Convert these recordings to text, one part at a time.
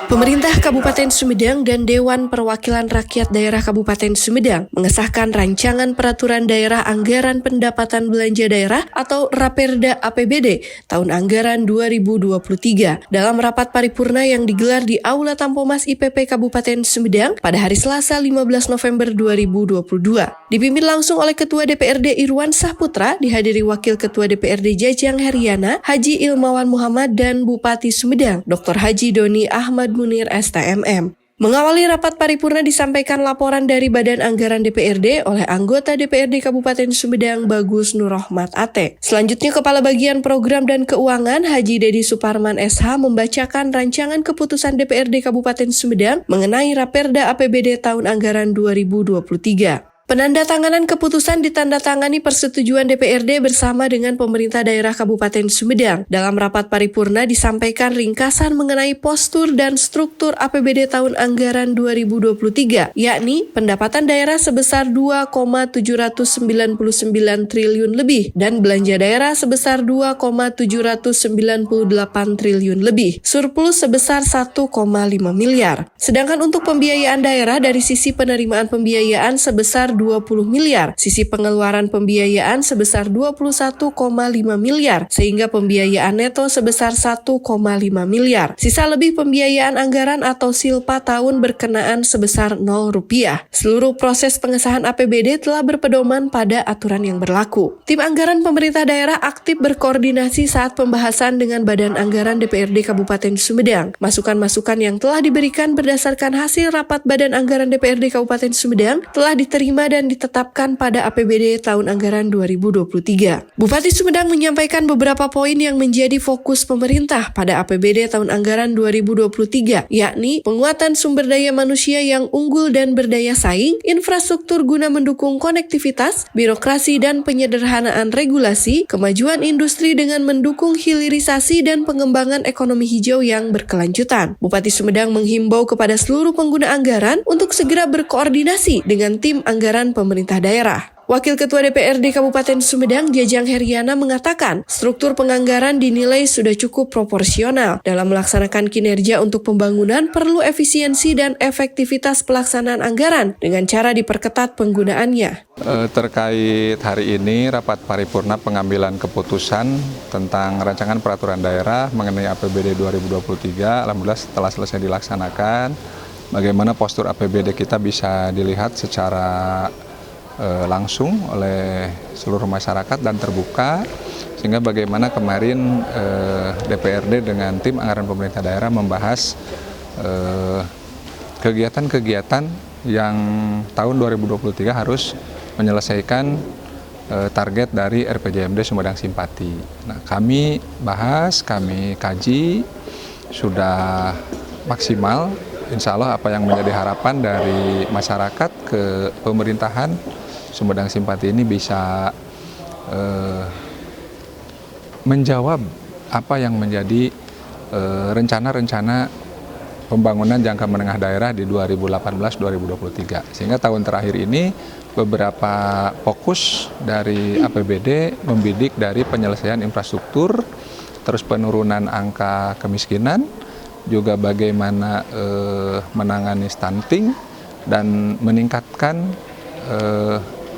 Pemerintah Kabupaten Sumedang dan Dewan Perwakilan Rakyat Daerah Kabupaten Sumedang mengesahkan rancangan peraturan daerah anggaran pendapatan belanja daerah atau Raperda APBD tahun anggaran 2023 dalam rapat paripurna yang digelar di Aula Tampomas IPP Kabupaten Sumedang pada hari Selasa 15 November 2022. Dipimpin langsung oleh Ketua DPRD Irwan Sahputra, dihadiri Wakil Ketua DPRD Jajang Heriana, Haji Ilmawan Muhammad dan Bupati Sumedang, Dr. Haji Doni Ahmad Munir STMM. Mengawali rapat paripurna disampaikan laporan dari Badan Anggaran DPRD oleh anggota DPRD Kabupaten Sumedang Bagus Nurrohmat AT. Selanjutnya Kepala Bagian Program dan Keuangan Haji Dedi Suparman SH membacakan rancangan keputusan DPRD Kabupaten Sumedang mengenai Raperda APBD tahun anggaran 2023. Penandatanganan keputusan ditandatangani persetujuan DPRD bersama dengan pemerintah daerah Kabupaten Sumedang. Dalam rapat paripurna disampaikan ringkasan mengenai postur dan struktur APBD tahun anggaran 2023, yakni pendapatan daerah sebesar 2,799 triliun lebih dan belanja daerah sebesar 2,798 triliun lebih, surplus sebesar 1,5 miliar. Sedangkan untuk pembiayaan daerah dari sisi penerimaan pembiayaan sebesar 20 miliar, sisi pengeluaran pembiayaan sebesar 21,5 miliar, sehingga pembiayaan neto sebesar 1,5 miliar. Sisa lebih pembiayaan anggaran atau silpa tahun berkenaan sebesar 0 rupiah. Seluruh proses pengesahan APBD telah berpedoman pada aturan yang berlaku. Tim anggaran pemerintah daerah aktif berkoordinasi saat pembahasan dengan Badan Anggaran DPRD Kabupaten Sumedang. Masukan-masukan yang telah diberikan berdasarkan hasil rapat Badan Anggaran DPRD Kabupaten Sumedang telah diterima dan ditetapkan pada APBD tahun anggaran 2023. Bupati Sumedang menyampaikan beberapa poin yang menjadi fokus pemerintah pada APBD tahun anggaran 2023, yakni penguatan sumber daya manusia yang unggul dan berdaya saing, infrastruktur guna mendukung konektivitas, birokrasi dan penyederhanaan regulasi, kemajuan industri dengan mendukung hilirisasi dan pengembangan ekonomi hijau yang berkelanjutan. Bupati Sumedang menghimbau kepada seluruh pengguna anggaran untuk segera berkoordinasi dengan tim anggaran pemerintah daerah. Wakil Ketua DPRD Kabupaten Sumedang Jajang Heriana mengatakan struktur penganggaran dinilai sudah cukup proporsional. Dalam melaksanakan kinerja untuk pembangunan perlu efisiensi dan efektivitas pelaksanaan anggaran dengan cara diperketat penggunaannya. Terkait hari ini rapat paripurna pengambilan keputusan tentang rancangan peraturan daerah mengenai APBD 2023, alhamdulillah setelah selesai dilaksanakan, bagaimana postur APBD kita bisa dilihat secara langsung oleh seluruh masyarakat dan terbuka, sehingga bagaimana kemarin DPRD dengan tim anggaran pemerintah daerah membahas kegiatan-kegiatan yang tahun 2023 harus menyelesaikan target dari RPJMD Sumedang Simpati. Nah, kami bahas, kami kaji, sudah maksimal. Insya Allah apa yang menjadi harapan dari masyarakat ke pemerintahan Sumedang Simpati ini bisa menjawab apa yang menjadi rencana-rencana pembangunan jangka menengah daerah di 2018-2023. Sehingga tahun terakhir ini beberapa fokus dari APBD membidik dari penyelesaian infrastruktur, terus penurunan angka kemiskinan, juga bagaimana menangani stunting dan meningkatkan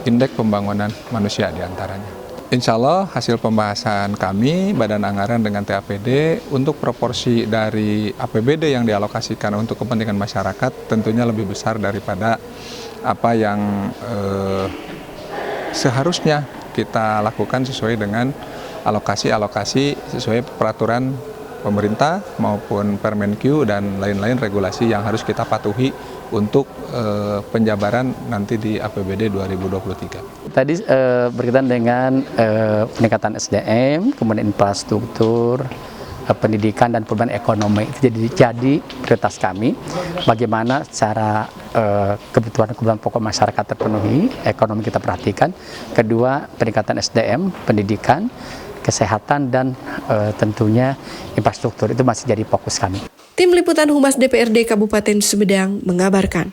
indeks pembangunan manusia diantaranya. Insya Allah hasil pembahasan kami Badan Anggaran dengan TAPD untuk proporsi dari APBD yang dialokasikan untuk kepentingan masyarakat tentunya lebih besar daripada apa yang seharusnya kita lakukan sesuai dengan alokasi-alokasi sesuai peraturan pemerintah maupun Permenq dan lain-lain regulasi yang harus kita patuhi untuk penjabaran nanti di APBD 2023. Tadi berkaitan dengan peningkatan SDM, kemudian infrastruktur, pendidikan dan perubahan ekonomi itu jadi prioritas kami. Bagaimana cara kebutuhan pokok masyarakat terpenuhi, ekonomi kita perhatikan. Kedua, peningkatan SDM, pendidikan, kesehatan dan tentunya infrastruktur itu masih jadi fokus kami. Tim Liputan Humas DPRD Kabupaten Sumedang mengabarkan.